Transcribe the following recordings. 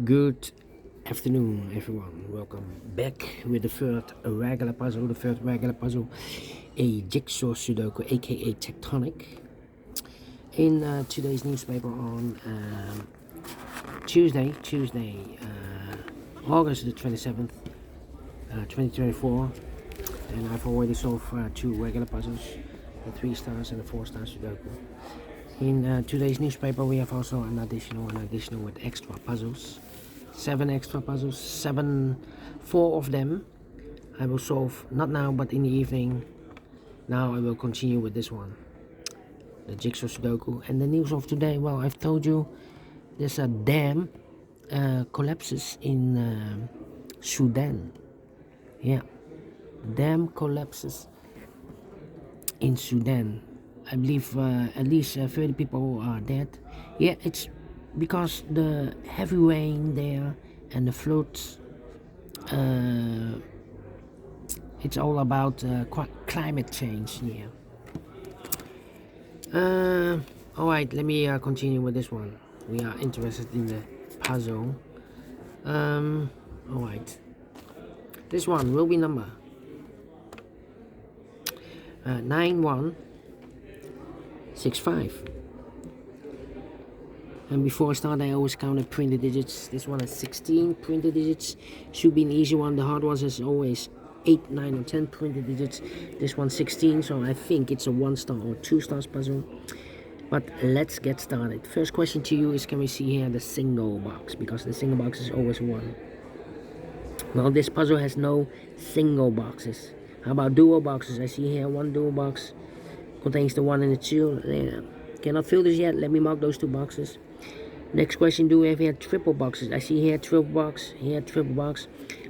Good afternoon, everyone. Welcome back with the third regular puzzle. A jigsaw Sudoku, aka Tectonic. In today's newspaper on Tuesday, August the 27th, 2024, and I've already solved two regular puzzles, the 3 stars and the 4-star Sudoku. In today's newspaper, we have also an additional with extra puzzles. 7 extra puzzles, 4 of them I will solve, not now but in the evening. Now I will continue with this one, the jigsaw Sudoku. And the news of today, well, I've told you there's a dam collapses in Sudan. Yeah, dam collapses in Sudan. I believe at least 30 people are dead. Yeah, it's because the heavy rain there and the floods. It's all about climate change. Yeah. Alright, let me continue with this one. We are interested in the puzzle. Alright. This one will be number 9165. And before I start, I always count the printed digits. This one has 16 printed digits. Should be an easy one. The hard ones is always 8, 9, or 10 printed digits. This one's 16, so I think it's a 1-star or 2-stars puzzle. But let's get started. First question to you is, can we see here the single box? Because the single box is always 1. Well, this puzzle has no single boxes. How about dual boxes? I see here 1 dual box. Contains the 1 and the 2. Yeah. Cannot fill this yet. Let me mark those 2 boxes. Next question, do we have here triple boxes? I see here triple box, here triple box.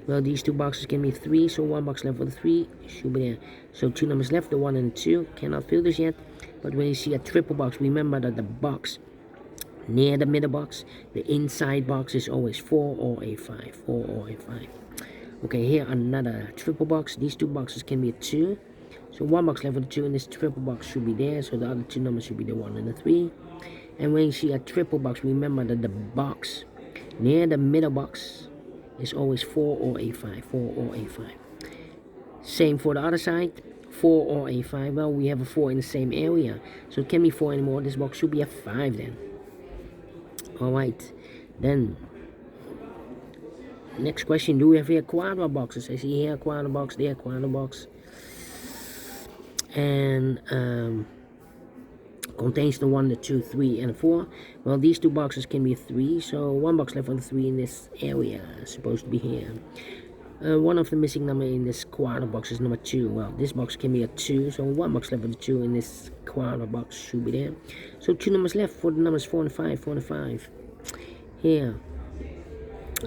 Well, these 2 boxes can be 3, so 1 box left for the 3 should be there. So 2 numbers left, the 1 and the 2. Cannot fill this yet. But when you see a triple box, remember that the box near the middle box, the inside box is always 4 or a 5. 4 or a 5. Okay, here another triple box. These 2 boxes can be a 2. So 1 box left for the 2, and this triple box should be there. So the other 2 numbers should be the 1 and the 3. And when you see a triple box, remember that the box near the middle box is always 4 or a 5. 4 or a 5. Same for the other side. 4 or a 5. Well, we have a 4 in the same area, so it can't be 4 anymore. This box should be a 5 then. Alright, then next question, do we have here quadra boxes? I see here quadra box, there quadra box. And contains the 1, the 2, 3, and 4. Well, these 2 boxes can be 3, so 1 box left on the 3 in this area is supposed to be here. One of the missing number in this quadra box is number 2. Well, this box can be a 2, so 1 box left for the 2 in this quadra box should be there. So 2 numbers left for the numbers 4 and 5. 4 and 5. Here,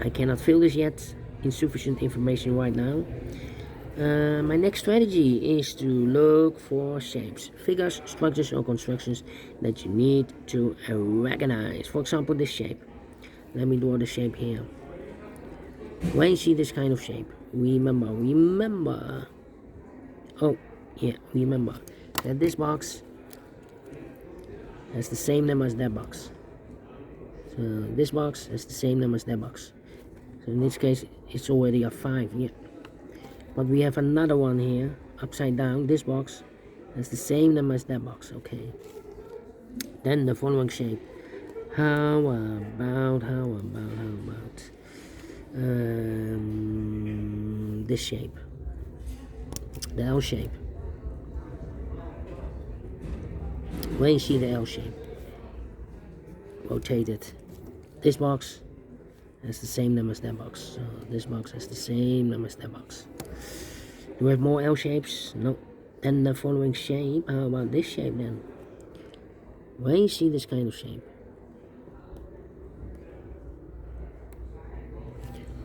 I cannot fill this yet. Insufficient information right now. My next strategy is to look for shapes, figures, structures, or constructions that you need to recognize. For example, this shape. Let me draw the shape here. When you see this kind of shape, remember that this box has the same number as that box. So this box has the same number as that box. So in this case, it's already a 5. Yeah. But we have another one here, upside down. This box has the same number as that box. Okay. Then the following shape. How about this shape, the L shape. When you see the L shape, rotate it. This box has the same number as that box. So this box has the same number as that box. Do we have more L shapes? No. Then the following shape. How about this shape then? When you see this kind of shape,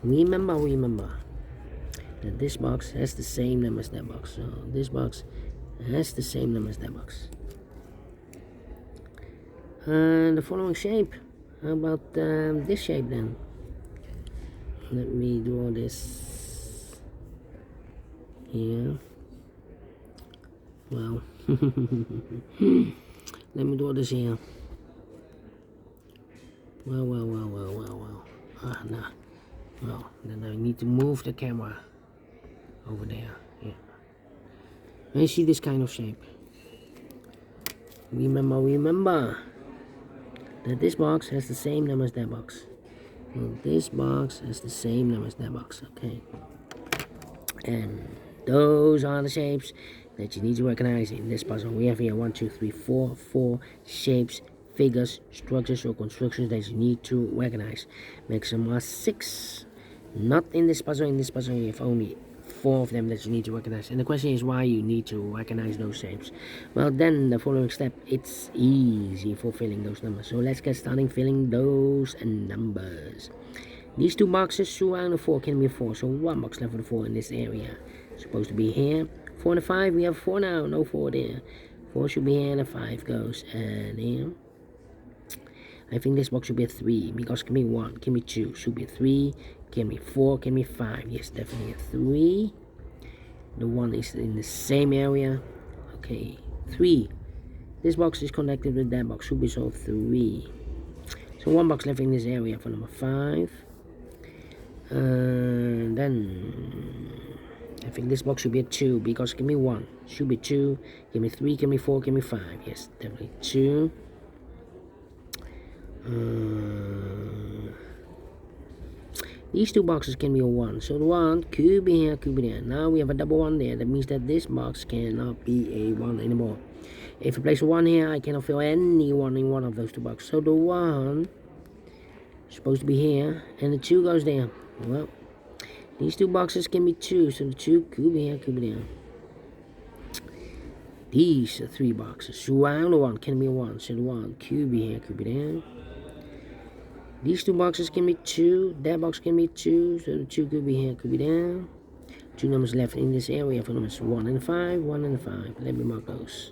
remember that this box has the same number as that box. So this box has the same number as that box. And the following shape. How about this shape then? Let me draw this here. Well, let me draw this here. Well. No. Well, then I need to move the camera over there. Yeah. You see this kind of shape. Remember that this box has the same number as that box. And this box has the same number as that box. Okay. And those are the shapes that you need to recognize in this puzzle. We have here 1, 2, 3, 4, 4 shapes, figures, structures, or constructions that you need to recognize. Maximum are 6. Not in this puzzle. In this puzzle, we have only 4 of them that you need to recognize. And the question is why you need to recognize those shapes. Well, then the following step, it's easy for filling those numbers. So let's get started filling those numbers. These 2 boxes surround the 4 can be 4. So 1 box left for the 4 in this area. It's supposed to be here. 4 and a 5, we have 4 now. No 4 there. 4 should be here and a 5 goes. And here. I think this box should be a 3. Because can be 1, can be 2. Should be a 3. Can be 4, can be 5. Yes, definitely a 3. The 1 is in the same area. Okay, 3. This box is connected with that box. Should be so 3. So 1 box left in this area for number 5. Then I think this box should be a 2 because give me 1. Should be 2. Give me 3. Give me 4. Give me 5. Yes, definitely 2. These 2 boxes can be a 1. So the 1 could be here, could be there. Now we have a double 1 there. That means that this box cannot be a 1 anymore. If I place a 1 here, I cannot fill any 1 in one of those 2 boxes. So the 1 is supposed to be here, and the 2 goes there. Well, these 2 boxes can be 2, so the 2 could be here, could be there. These are 3 boxes. Surround the 1 can be a 1, so the 1 could be here, could be there. These 2 boxes can be 2, that box can be 2, so the 2 could be here, could be there. 2 numbers left in this area for numbers 1 and 5, 1 and 5. Let me mark those.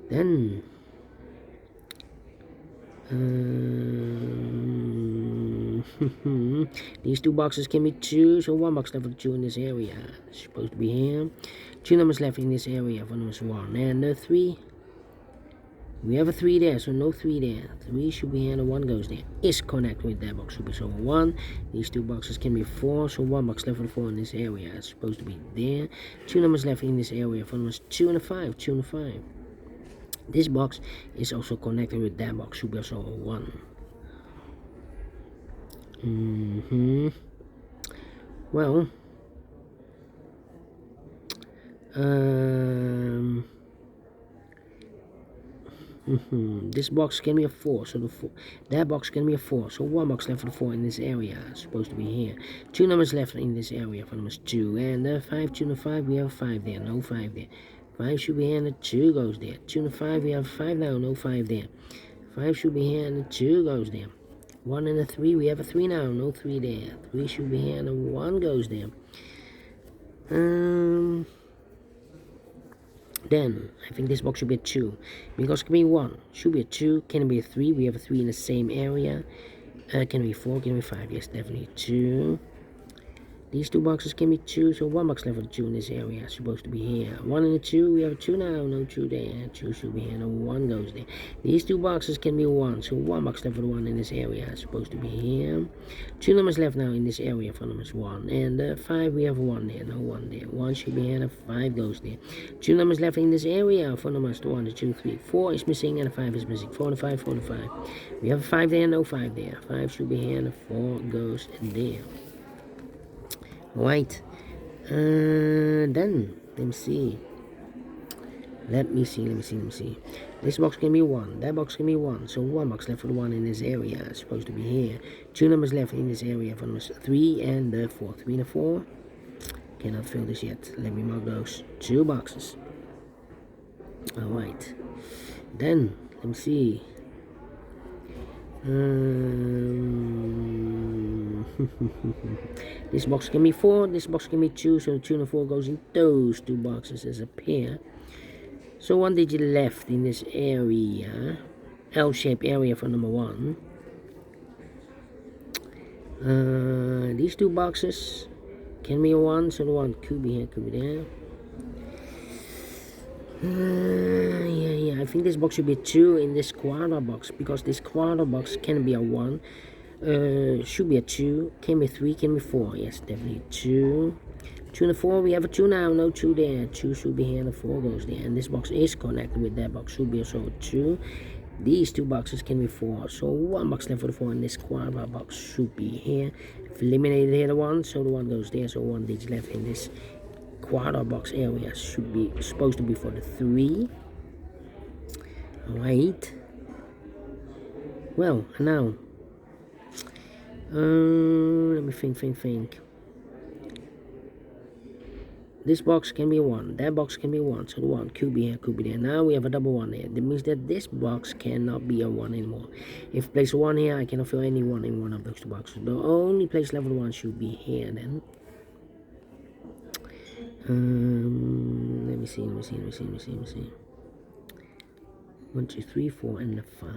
Then these 2 boxes can be 2, so 1 box left for 2 in this area. It's supposed to be here. 2 numbers left in this area for numbers 1 and 3. We have a 3 there, so no 3 there. 3 should be here and the 1 goes there. Is connected with that box. Should be so 1. These 2 boxes can be 4, so 1 box left for the 4 in this area. It's supposed to be there. 2 numbers left in this area for numbers 2 and a 5. 2 and a 5. This box is also connected with that box. Should be also a 1. Well, this box can be a 4, so the 4, that box can be a 4, so 1 box left for the 4 in this area. It's supposed to be here. 2 numbers left in this area for numbers 2 and 5. 2 and 5, we have 5 there, no 5 there. 5 should be here and the 2 goes there. 2 and 5, we have 5 now, no 5 there. 5 should be here and the 2 goes there. 1 and a 3, we have a 3 now, no 3 there. 3 should be here and the 1 goes there. Then I think this box should be a 2 because it can be 1, should be a 2, can it be a 3? We have a 3 in the same area. Can it be 4? Can it be 5? Yes, definitely 2. These 2 boxes can be 2, so 1 box left for the 2 in this area. It's supposed to be here. 1 and a 2, we have a 2 now, no 2 there. 2 should be here, and a 1 goes there. These 2 boxes can be 1, so 1 box left for the 1 in this area. It's supposed to be here. 2 numbers left now in this area for numbers 1. And 5, we have 1 there, no 1 there. 1 should be here, and a 5 goes there. 2 numbers left in this area for numbers 1, 2, 3. 4 is missing, and a 5 is missing. 4 and a 5, 4 and a 5. We have a 5 there, no 5 there. 5 should be here, and a 4 goes there. Right, then let me see. This box can be 1, that box can be 1, so 1 box left for the 1 in this area. It's supposed to be here. 2 numbers left in this area for numbers 3 and 4. 3 and 4. Cannot fill this yet. Let me mark those 2 boxes. Alright, then let me see. This box can be 4, this box can be 2, so 2 and 4 goes in those 2 boxes as a pair. So 1 digit left in this area, L-shaped area for number 1. These 2 boxes can be a 1, so the 1 could be here, could be there. I think this box should be 2 in this quarter box, because this quarter box can be a 1. Should be a 2. Can be 3, can be 4. Yes, definitely 2. 2 and a 4, we have a 2 now, no 2 there. 2 should be here and the 4 goes there. And this box is connected with that box, should be also a 2. These 2 boxes can be 4, so 1 box left for the 4, and this quadra box should be here. If eliminated here the 1, so the 1 goes there, so 1 digit left in this quadra box area should be supposed to be for the 3. Alright. Well, now let me think. This box can be a 1, that box can be a 1, so the 1 could be here, could be there. Now we have a double 1 there. That means that this box cannot be a 1 anymore. If I place a 1 here, I cannot fill any 1 in one of those 2 boxes. The only place level 1 should be here then. Let me see. 1, 2, 3, 4, and the 5.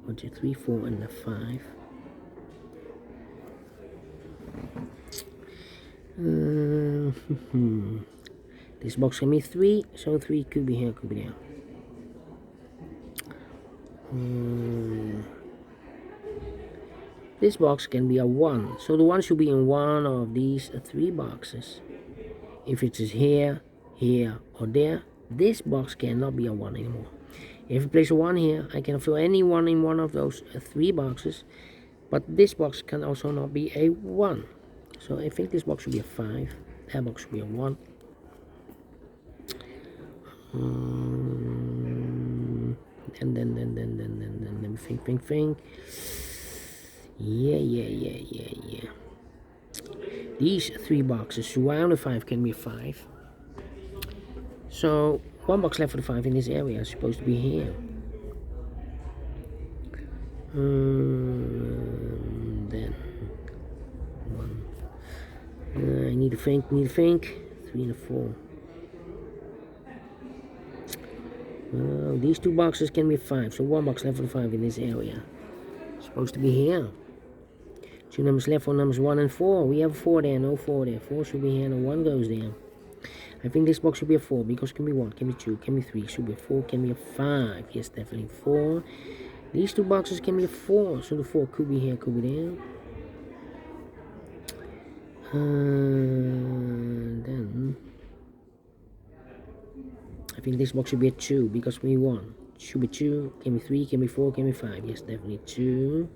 1, 2, 3, 4, and the 5. This box can be 3, so 3 could be here, could be there. This box can be a 1, so the 1 should be in one of these 3 boxes. If it is here, here, or there, this box cannot be a 1 anymore. If I place a 1 here, I can fill any 1 in one of those 3 boxes, but this box can also not be a 1. So I think this box should be a 5, that box should be a 1. And then let me think. Yeah. These 3 boxes surround the 5 can be a 5. So 1 box left for the 5 in this area is supposed to be here. Then 1. I need to think. 3 and a 4. Well, these 2 boxes can be 5, so 1 box left for the 5 in this area. It's supposed to be here. 2 numbers left for numbers 1 and 4. We have 4 there, no 4 there. 4 should be here, and 1 goes there. I think this box should be a 4, because it can be 1, can be 2, can be 3, should be a 4, can be a 5. Yes, definitely 4. These 2 boxes can be a 4, so the 4 could be here, could be there. Then I think this box should be a 2, because we 1. Should be 2, can be 3, can be 4, can be 5. Yes, definitely 2.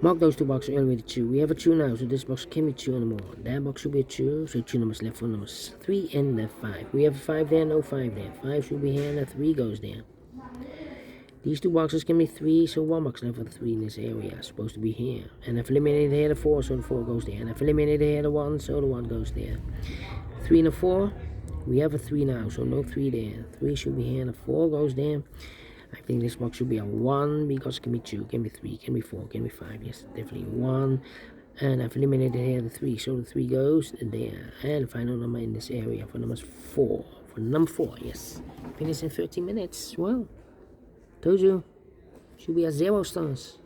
Mark those 2 boxes earlier with a 2. We have a 2 now, so this box can be 2 anymore. That box should be a 2, so 2 numbers left for numbers 3 and the 5. We have a 5 there, no 5 there. 5 should be here, and a 3 goes there. These 2 boxes can be 3, so 1 box left for the 3 in this area. It's supposed to be here. And I've eliminated here the 4, so the 4 goes there. And I've eliminated here the 1, so the 1 goes there. 3 and a 4. We have a 3 now, so no 3 there. 3 should be here, and a 4 goes there. I think this box should be a 1, because it can be 2, can be 3, can be 4, can be 5. Yes, definitely 1. And I've eliminated here the 3, so the 3 goes there. And the final number in this area for number 4. For number 4, yes. Finish in 30 minutes. Well, told you. Should be at 0 stars.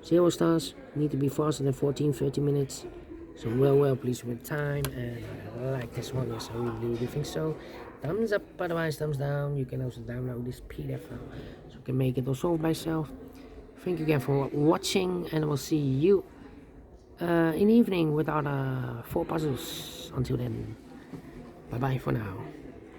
0 stars. Need to be faster than 30 minutes. So well, please with time. And I like this one. Yes, I really think so. Thumbs up, otherwise thumbs down. You can also download this PDF file, so you can make it or solve by yourself. Thank you again for watching, and I will see you in the evening with other 4 puzzles. Until then, bye bye for now.